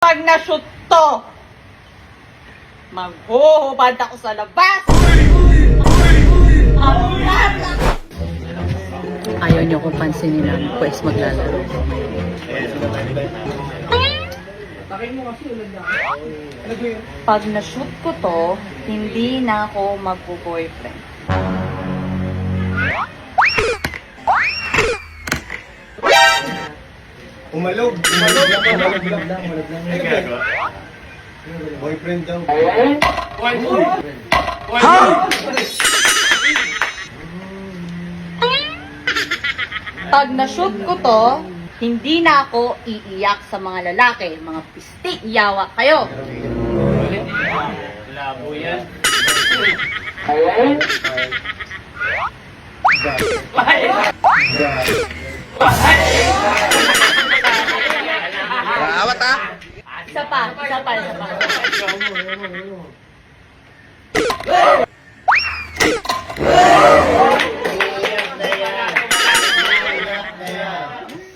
Pag na-shoot to, maghuhubad ako sa labas! Ayaw niyo kung pansinin lang, pues maglalaro. Pag na-shoot ko to, hindi na ako magbo-boyfriend. Umalog lang. Boyfriend daw. Pag na-shoot ko to, hindi na ako iiyak sa mga lalaki. Mga pistik, yawa kayo. Labo yan. Awat ha? Isa pa.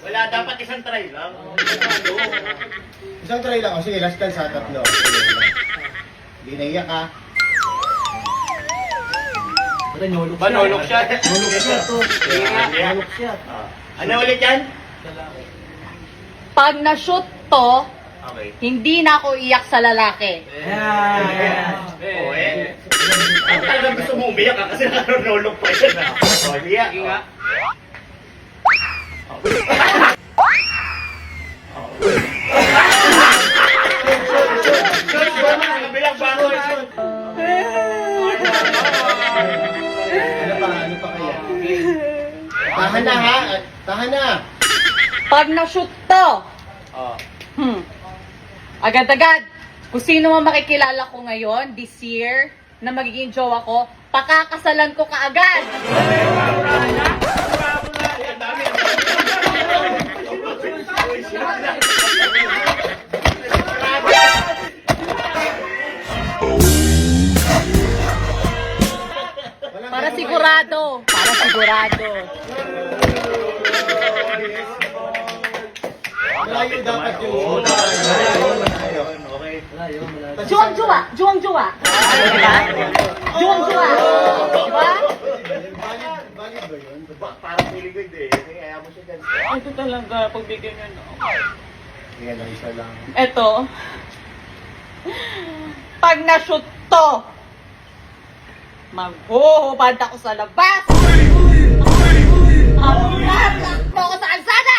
Wala, dapat isang try lang. Isang try lang. O sige, last time sa tatlo. Hindi naiyak ha. Manulok siya. Malok siya. Ano ulit yan? Pag na-shoot to, Okay. hindi na ako iyak sa lalaki. Oo eh. Ang talagang gusto mo umiyak ka kasi nakarunulok pa yan ah. O, iyak nga. Kabilang bangon. Ano pa kaya? Tahan na ha? Tahan na. Pag na-shoot to, agad-agad, kung sino man makikilala ko ngayon, this year, na magiging jowa ko, pakakasalan ko kaagad. Para sigurado. Malayo dapat yung Okay. Juwang-juwa. Diba? Juwang-juwa. Diba? Valid ba yun? Parang piligod eh. Kaya mo siya dyan. Ito talaga, pagbigyan nyo na. Yan lang, isa lang. Ito. Pag na-shoot to, maghuhubad ako sa labas! Ang lahat mo ako sa kalsada!